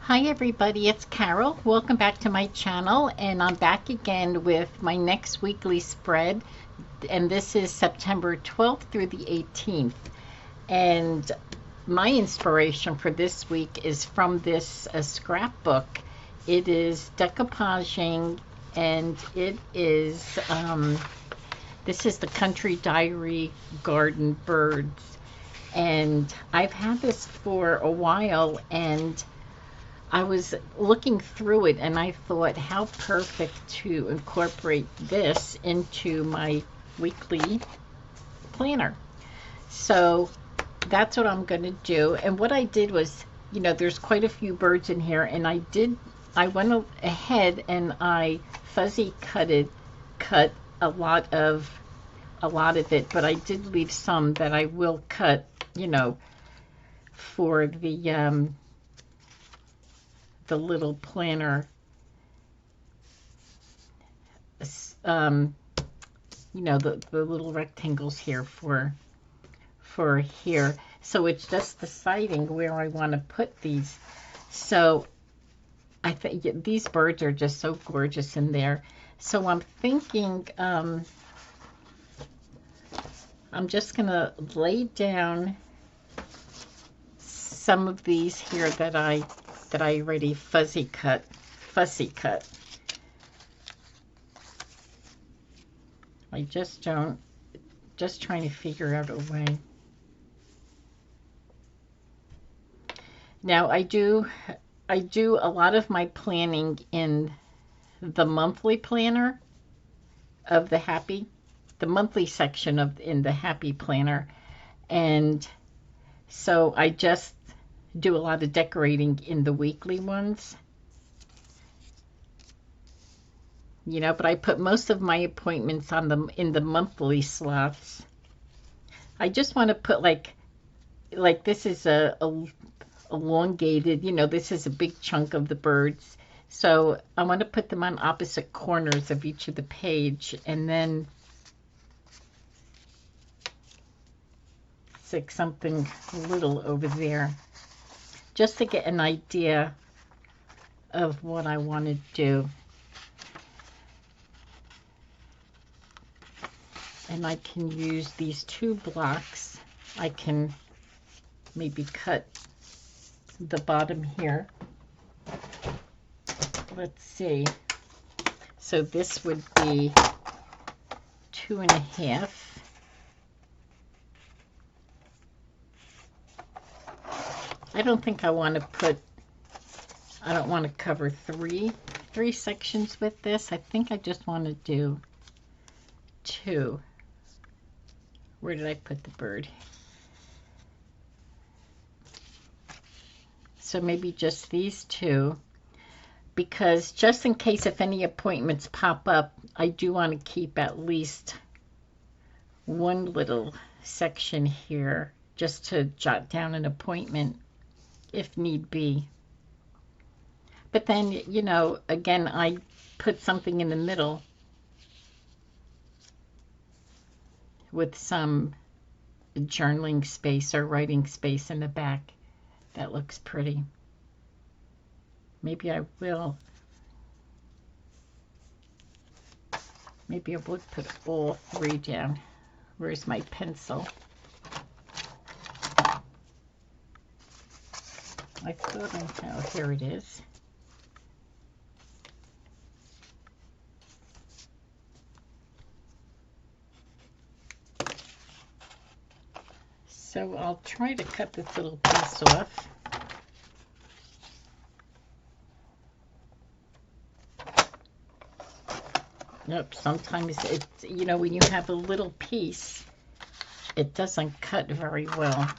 Hi everybody, it's Carol. Welcome back to my channel, and I'm back again with my next weekly spread, and this is September 12th through the 18th. And my inspiration for this week is from this scrapbook. It is decoupaging, and it is this is the Country Diary Garden Birds, and I've had this for a while, and I was looking through it and I thought how perfect to incorporate this into my weekly planner. So that's what I'm going to do. And what I did was, there's quite a few birds in here, and I went ahead and I fuzzy cut a lot of it, but I did leave some that I will cut, for the little planner, um, the little rectangles here for here. So it's just deciding where I want to put these. So I think these birds are just so gorgeous in there. So I'm thinking I'm just gonna lay down some of these here that I already fussy cut. I just trying to figure out a way. Now I do a lot of my planning in the monthly planner of the monthly section in the Happy Planner, and so I just do a lot of decorating in the weekly ones. But I put most of my appointments on them in the monthly slots. I just want to put like this is a elongated, this is a big chunk of the birds. So I want to put them on opposite corners of each of the page, and then stick something little over there just to get an idea of what I want to do. And I can use these two blocks. I can maybe cut the bottom here. Let's see. So this would be 2.5. I don't think I want to cover three sections with this. I think I just want to do 2. Where did I put the bird? So maybe just these 2, because just in case if any appointments pop up, I do want to keep at least one little section here just to jot down an appointment if need be. But then, again, I put something in the middle with some journaling space or writing space in the back. That looks pretty. Maybe I would put all 3 down. Where's my pencil? I thought here it is. So I'll try to cut this little piece off. Nope, sometimes it's, when you have a little piece, it doesn't cut very well.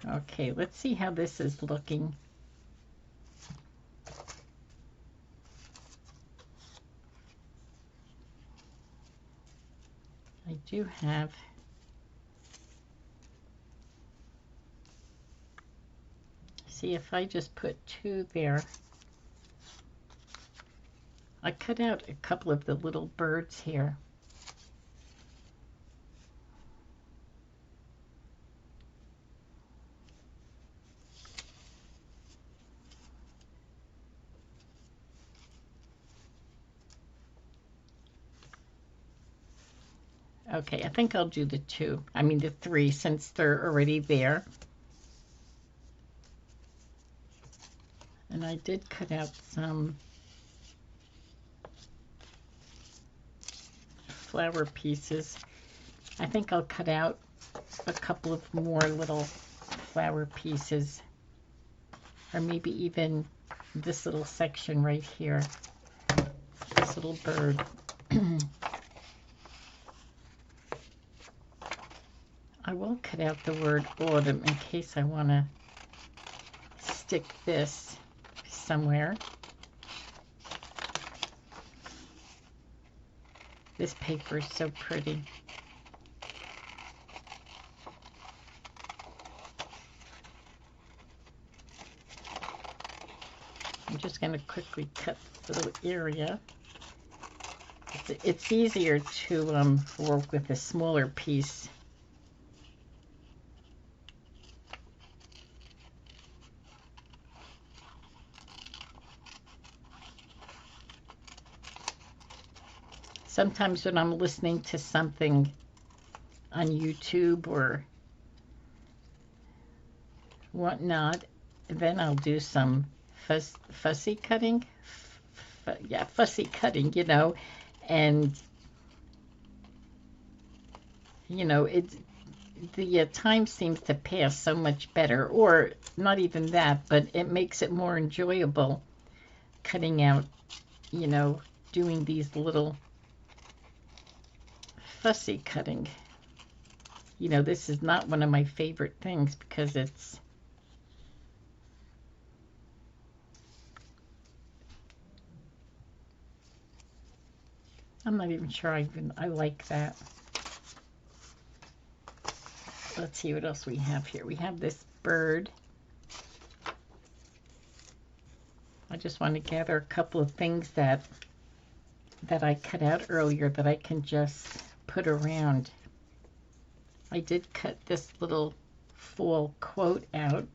Okay, let's see how this is looking. I do have see if I just put 2 there. I cut out a couple of the little birds here. Okay, I think I'll do the two. I mean the three, since they're already there. And I did cut out some flower pieces. I think I'll cut out a couple of more little flower pieces, or maybe even this little section right here, this little bird. I will cut out the word autumn in case I want to stick this somewhere. This paper is so pretty. I'm just going to quickly cut the little area. It's easier to work with a smaller piece. Sometimes when I'm listening to something on YouTube or whatnot, then I'll do some fussy cutting. Yeah, fussy cutting, you know, and you know, the time seems to pass so much better, or not even that, but it makes it more enjoyable cutting out, you know, doing these little fussy cutting. You know, this is not one of my favorite things because I'm not even sure I like that. Let's see what else we have here. We have this bird. I just want to gather a couple of things that I cut out earlier that I can just put around. I did cut this little fall quote out.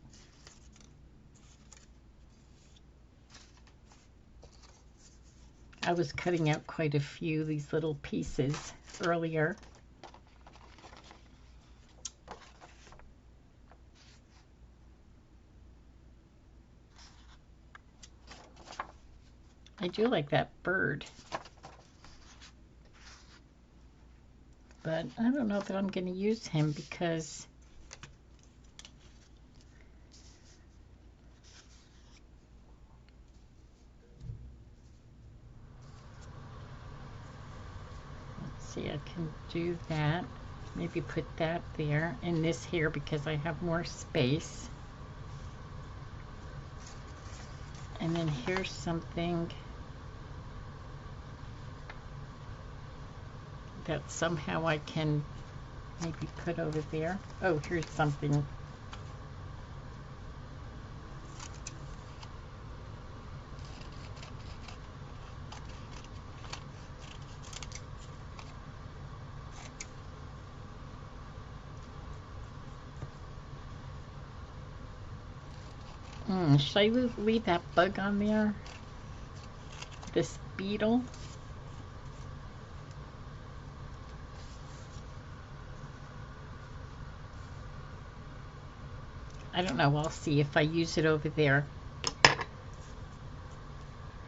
I was cutting out quite a few of these little pieces earlier. I do like that bird, but I don't know that I'm going to use him because let's see, I can do that. Maybe put that there and this here because I have more space. And then here's something that somehow I can maybe put over there. Oh, here's something. Should I leave that bug on there? This beetle? I don't know. I'll see if I use it over there.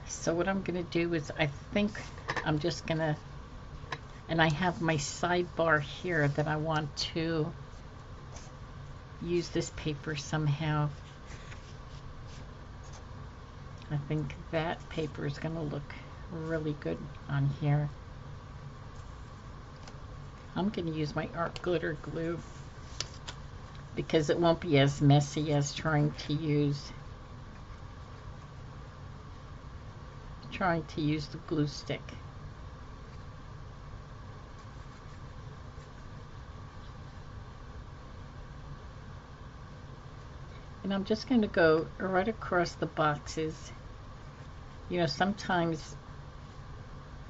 So what I'm going to do is I think I'm just going to, and I have my sidebar here that I want to use this paper somehow. I think that paper is going to look really good on here. I'm going to use my art glitter glue because it won't be as messy as trying to use the glue stick. And I'm just going to go right across the boxes. You know, sometimes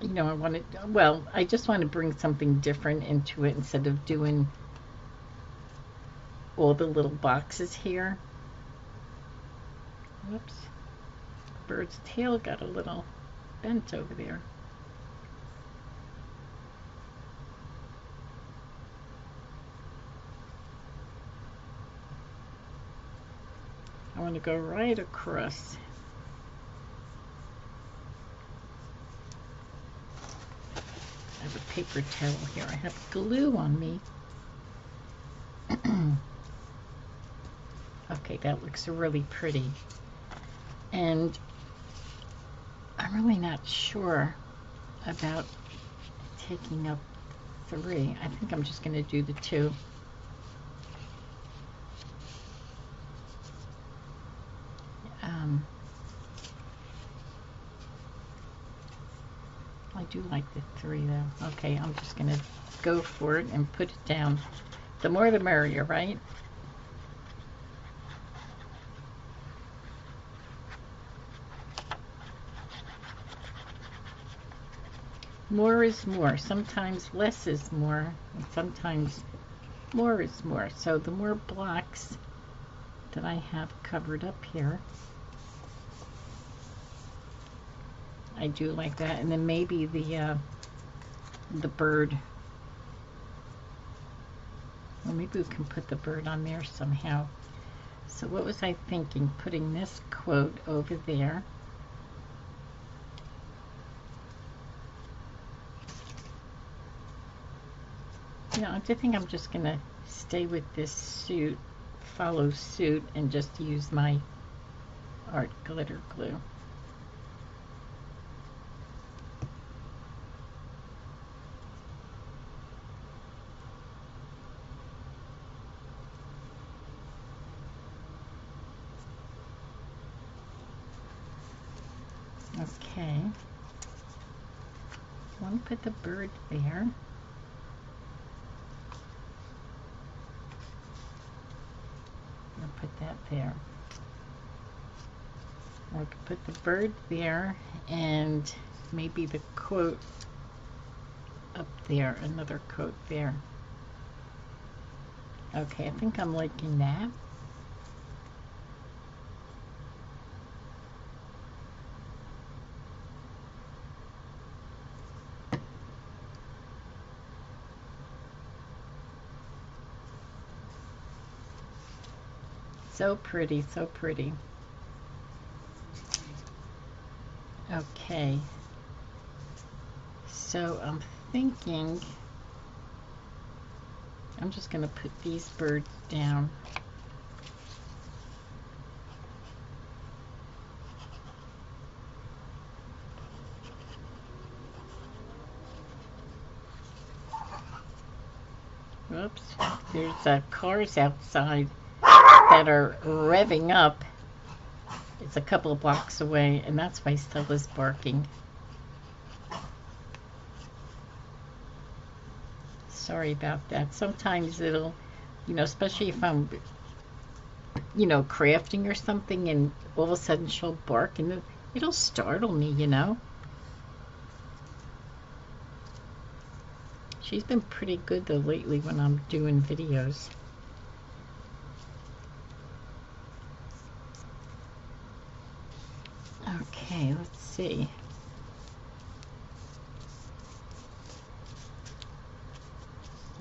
you know, I wanted, well, I just want to bring something different into it instead of doing all the little boxes here. Whoops. Bird's tail got a little bent over there. I want to go right across. I have a paper towel here. I have glue on me. Okay, that looks really pretty. And I'm really not sure about taking up 3. I think I'm just going to do the 2. I do like the 3 though. Okay, I'm just going to go for it and put it down. The more the merrier, right? More is more. Sometimes less is more, and sometimes more is more. So the more blocks that I have covered up here, I do like that. And then maybe the bird. Well, maybe we can put the bird on there somehow. So what was I thinking? Putting this quote over there. You know, I think I'm just going to stay with this suit, follow suit, and just use my art glitter glue. Okay. I want to put the bird there. I'll put that there. I could put the bird there and maybe the quote up there, another quote there. Okay, I think I'm liking that. So pretty, so pretty. Okay. So I'm thinking I'm just going to put these birds down. Oops, there's cars outside that are revving up. It's a couple of blocks away, and that's why Stella's barking. Sorry about that. Sometimes it'll, you know, especially if I'm, you know, crafting or something, and all of a sudden she'll bark, and it'll startle me, you know. She's been pretty good though lately when I'm doing videos. Okay, let's see.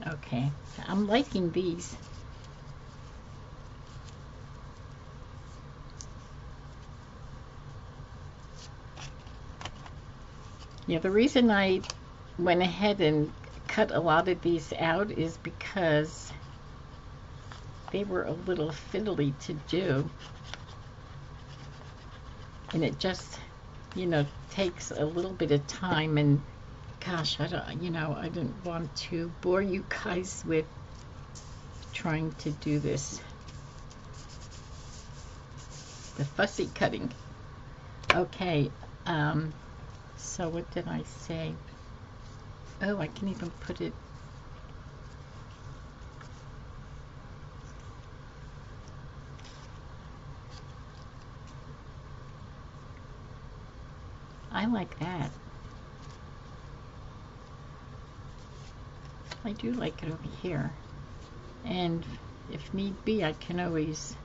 Okay, I'm liking these. Yeah, the reason I went ahead and cut a lot of these out is because they were a little fiddly to do. And it just, you know, takes a little bit of time, and gosh, I don't, you know, I didn't want to bore you guys with trying to do this. The fussy cutting. Okay, so what did I say? Oh, I can even put it. I like that. I do like it over here. And if need be, I can always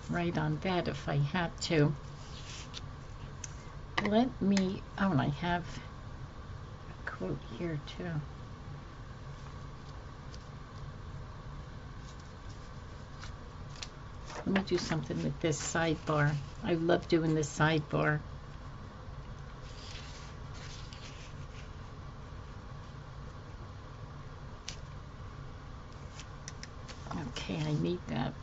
write on that if I had to. Let me, oh, and I have a quote here too. Let me do something with this sidebar. I love doing this sidebar. Okay, I need that.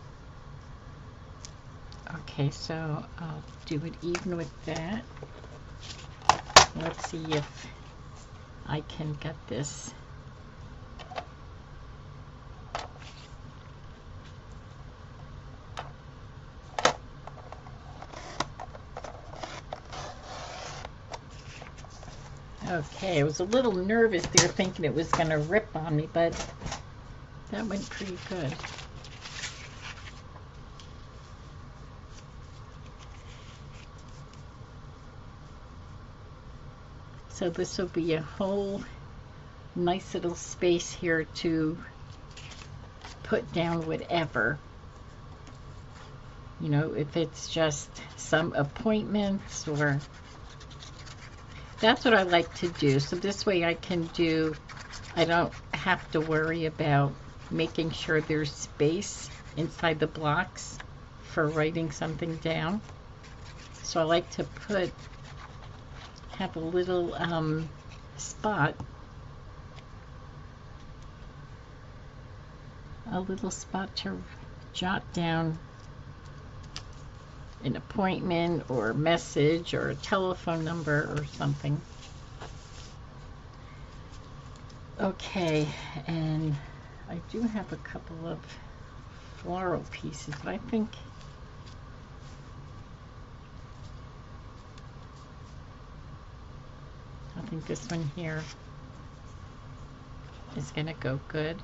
Okay, so I'll do it even with that. Let's see if I can get this. Okay, I was a little nervous there thinking it was going to rip on me, but that went pretty good. So this will be a whole nice little space here to put down whatever. You know, if it's just some appointments or... That's what I like to do. So this way I can do, I don't have to worry about making sure there's space inside the blocks for writing something down. So I like to have a little spot, to jot down an appointment or a message or a telephone number or something. Okay, and I do have a couple of floral pieces, but I think this one here is gonna go good.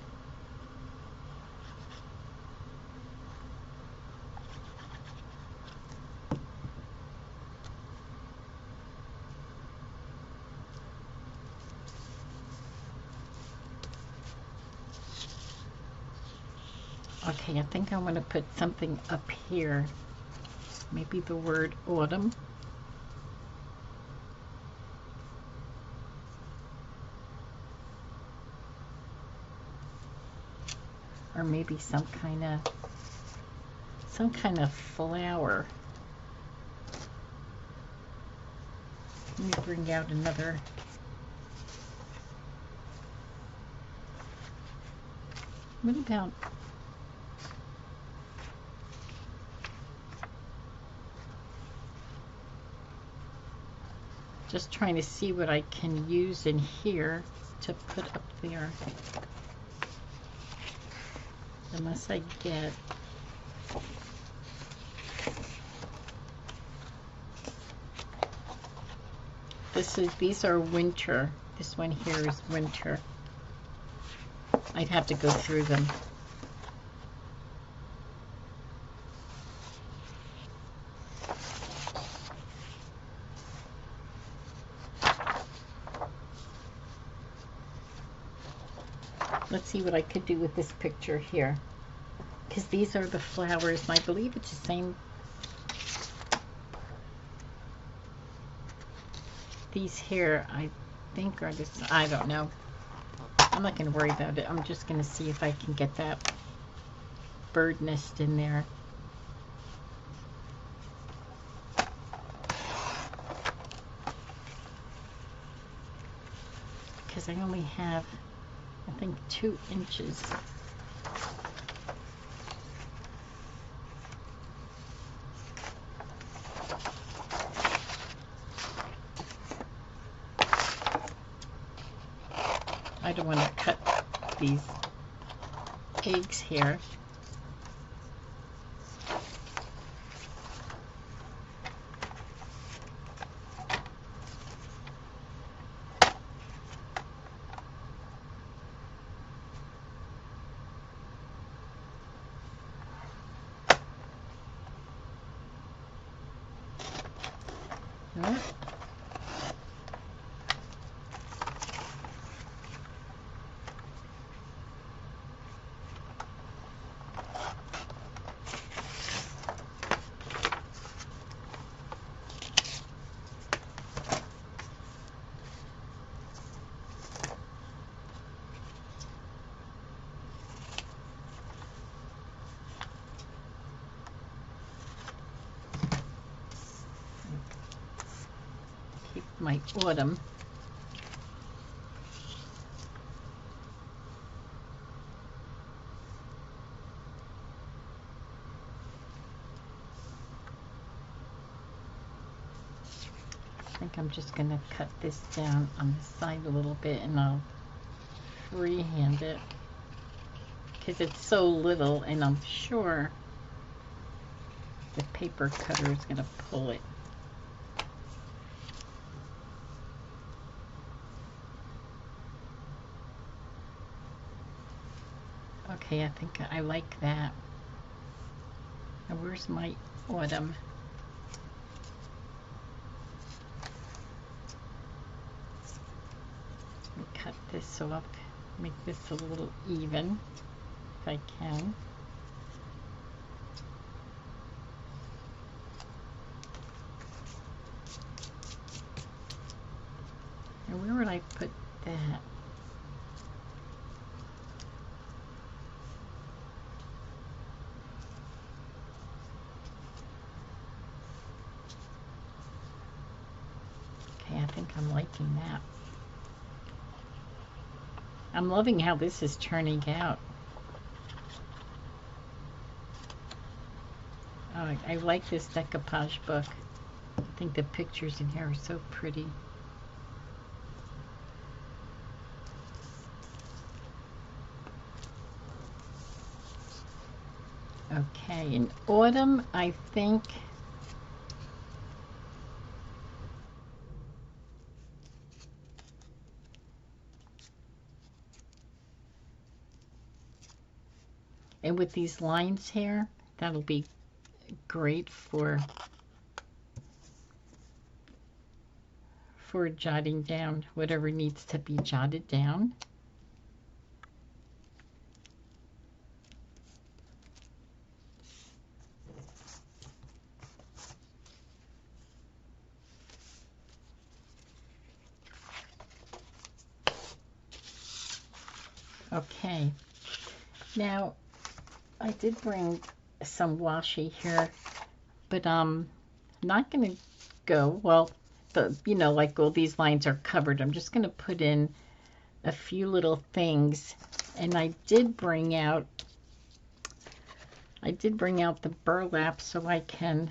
Okay, I think I want to put something up here. Maybe the word autumn. Or maybe some kind of flower. Let me bring out another. What about just trying to see what I can use in here to put up there. Unless I get these are winter. This one here is winter. I'd have to go through them. Let's see what I could do with this picture here, because these are the flowers, and I believe it's the same. These here, I think, are just, I don't know. I'm not going to worry about it. I'm just going to see if I can get that bird nest in there. Because I only have, I think, 2 inches. I don't want to cut these eggs here. my autumn. I think I'm just going to cut this down on the side a little bit, and I'll freehand it because it's so little, and I'm sure the paper cutter is going to pull it. Okay, I think I like that. Now where's my autumn? Cut this off, make this a little even if I can. And where would I put that? Okay, I think I'm liking that. I'm loving how this is turning out. Oh, I like this decoupage book. I think the pictures in here are so pretty. Okay, in autumn, I think and with these lines here, that'll be great for jotting down whatever needs to be jotted down. Okay, now I did bring some washi here, but I'm not going to go, well, like all these lines are covered. I'm just going to put in a few little things, and I did bring out the burlap so I can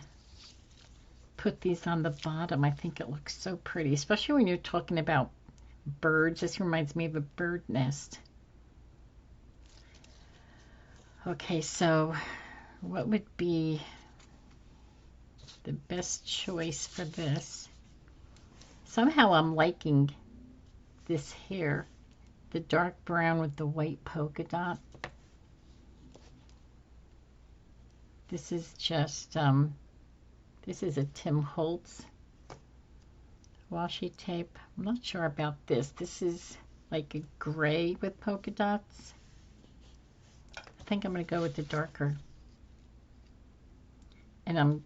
put these on the bottom. I think it looks so pretty, especially when you're talking about birds. This reminds me of a bird nest. Okay, so what would be the best choice for this? Somehow I'm liking this here, the dark brown with the white polka dot. This is just, this is a Tim Holtz washi tape. I'm not sure about this. This is like a gray with polka dots. I think I'm going to go with the darker. And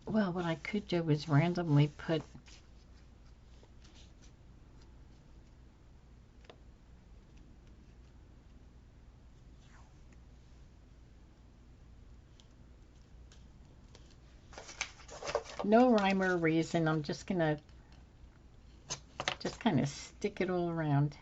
well, what I could do is randomly put no rhyme or reason. I'm just going to kind of stick it all around.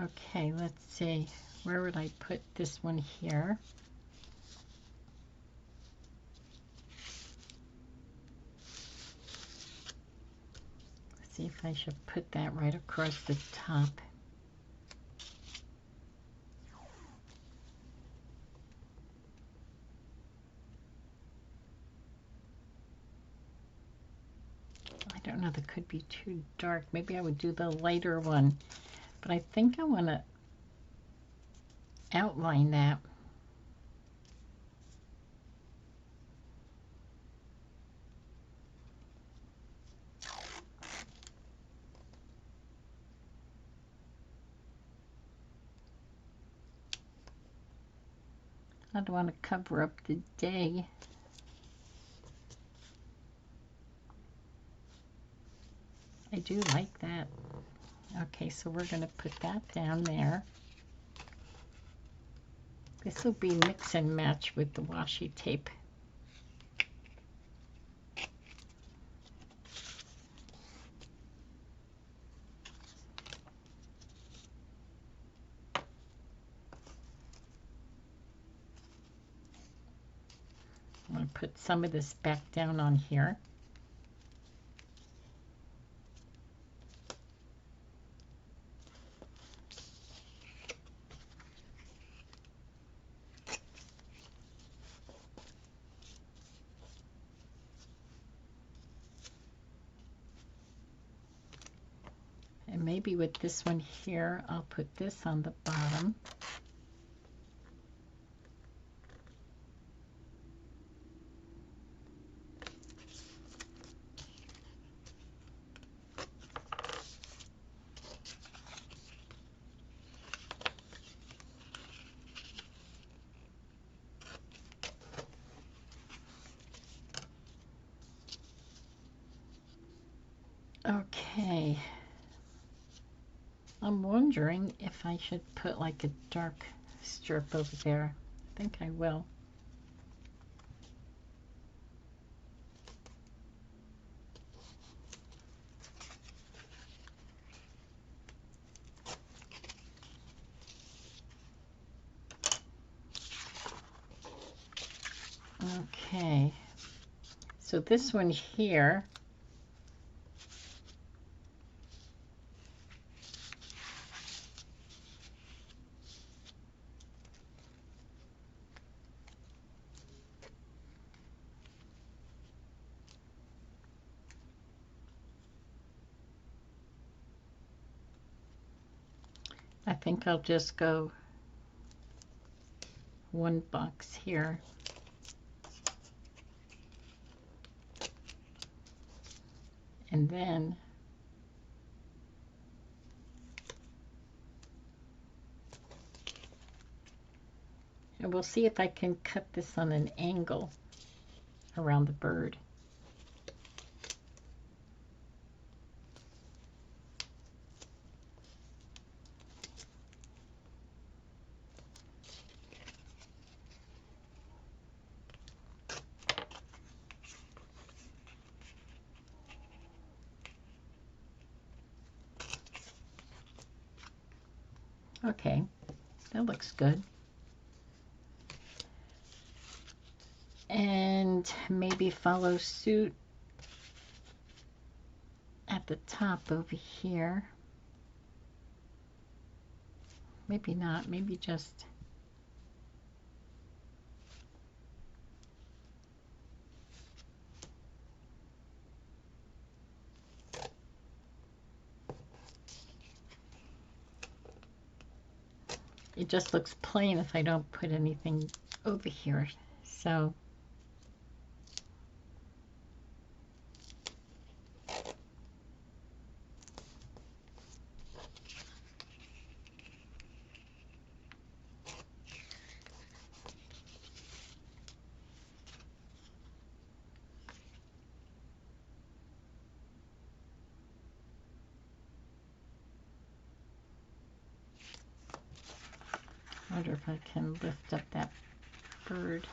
Okay, let's see. Where would I put this one here? Let's see if I should put that right across the top. I don't know, that could be too dark. Maybe I would do the lighter one. But I think I want to outline that. I don't want to cover up the day. I do like that. Okay, so we're going to put that down there. This will be mix and match with the washi tape. I'm going to put some of this back down on here. And maybe with this one here, I'll put this on the bottom. Okay. I'm wondering if I should put like a dark strip over there. I think I will. Okay. So this one here, I think I'll just go one box here. And then we'll see if I can cut this on an angle around the bird. Okay, that looks good. And maybe follow suit at the top over here. Maybe not, maybe just it just looks plain if I don't put anything over here. So I wonder if I can lift up that bird.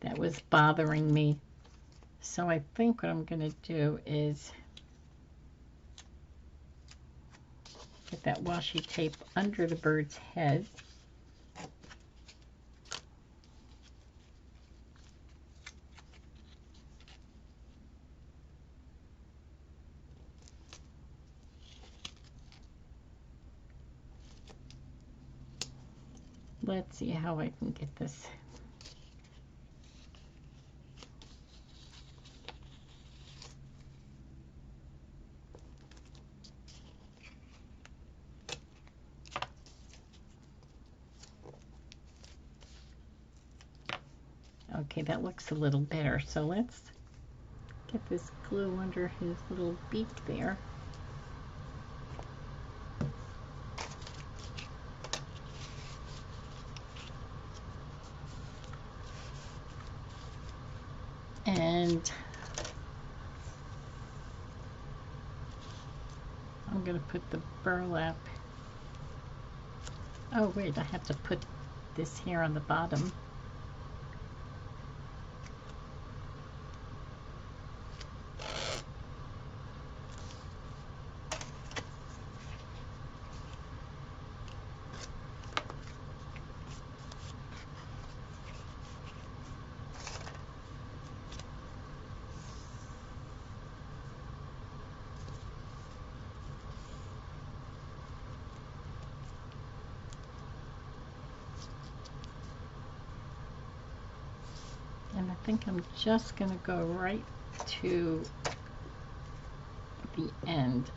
That was bothering me. So I think what I'm going to do is get that washi tape under the bird's head. Let's see how I can get this. Okay, that looks a little better. So let's get this glue under his little beak there. And going to put the burlap. Oh wait, I have to put this here on the bottom. And I think I'm just going to go right to the end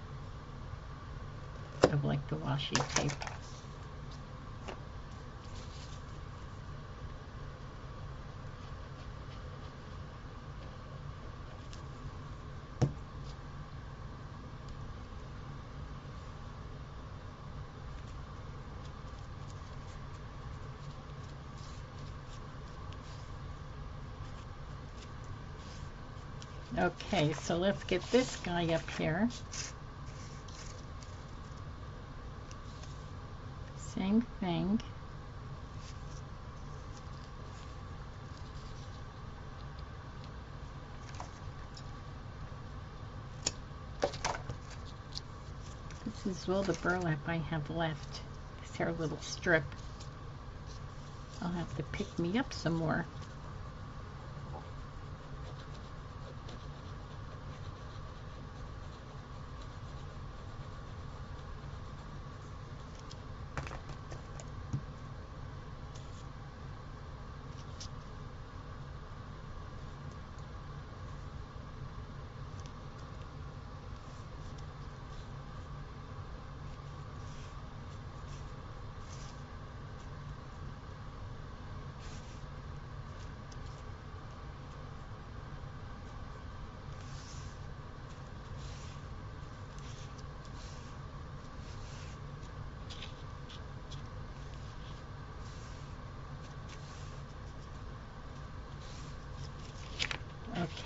of like the washi tape. Okay, so let's get this guy up here. Same thing. This is all the burlap I have left. This here little strip. I'll have to pick me up some more.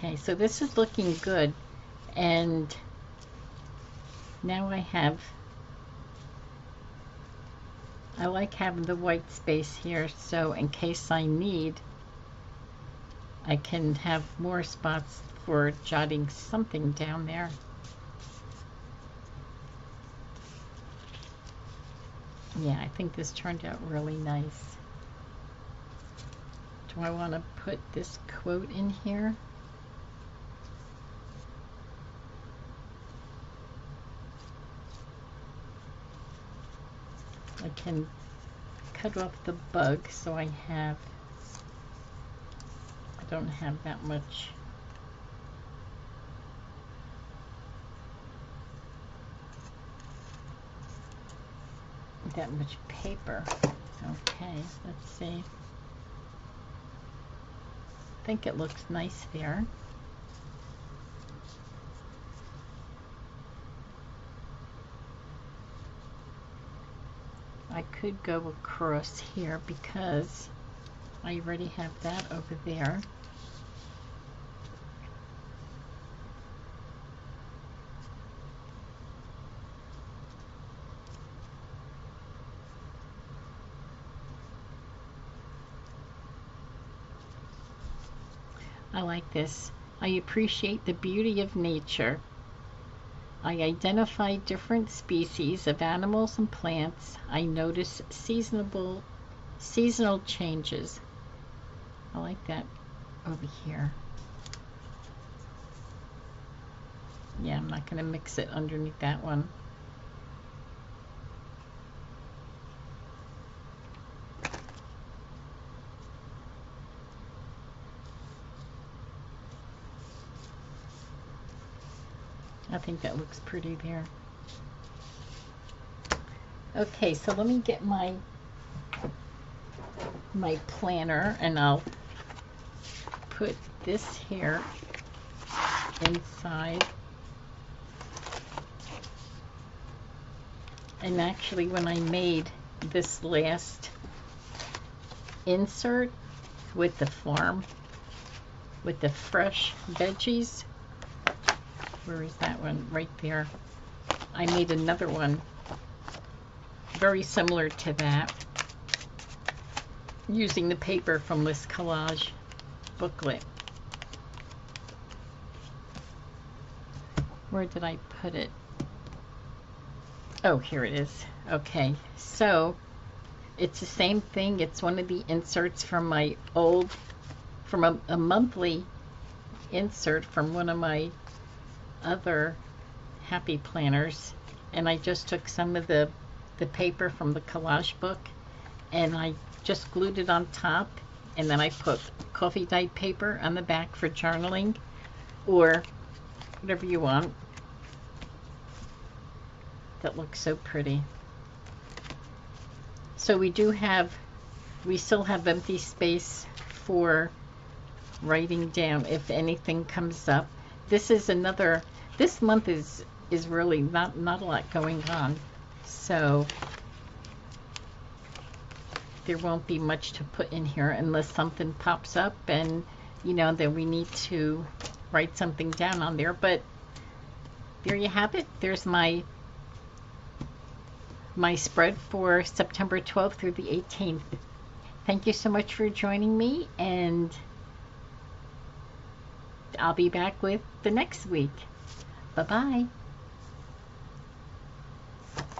Okay, so this is looking good, and now I like having the white space here, so in case I need, I can have more spots for jotting something down there. Yeah, I think this turned out really nice. Do I want to put this quote in here? I can cut off the bug so I don't have that much paper. Okay, let's see. I think it looks nice there. I could go across here because I already have that over there. I like this. I appreciate the beauty of nature. I identify different species of animals and plants. I notice seasonal changes. I like that over here. Yeah, I'm not going to mix it underneath that one. I think that looks pretty there. Okay, so let me get my planner, and I'll put this here inside. And actually, when I made this last insert with the farm, with the fresh veggies, where is that one? Right there. I made another one very similar to that using the paper from this collage booklet. Where did I put it? Oh, here it is. Okay, so it's the same thing. It's one of the inserts from my old, from a monthly insert from one of my other happy planners, and I just took some of the paper from the collage book and I just glued it on top, and then I put coffee dyed paper on the back for journaling or whatever you want. That looks so pretty. So we still have empty space for writing down if anything comes up. This month is really not a lot going on, so there won't be much to put in here unless something pops up and then we need to write something down on there. But there you have it. There's my spread for September 12th through the 18th. Thank you so much for joining me, and I'll be back with the next week. Bye-bye.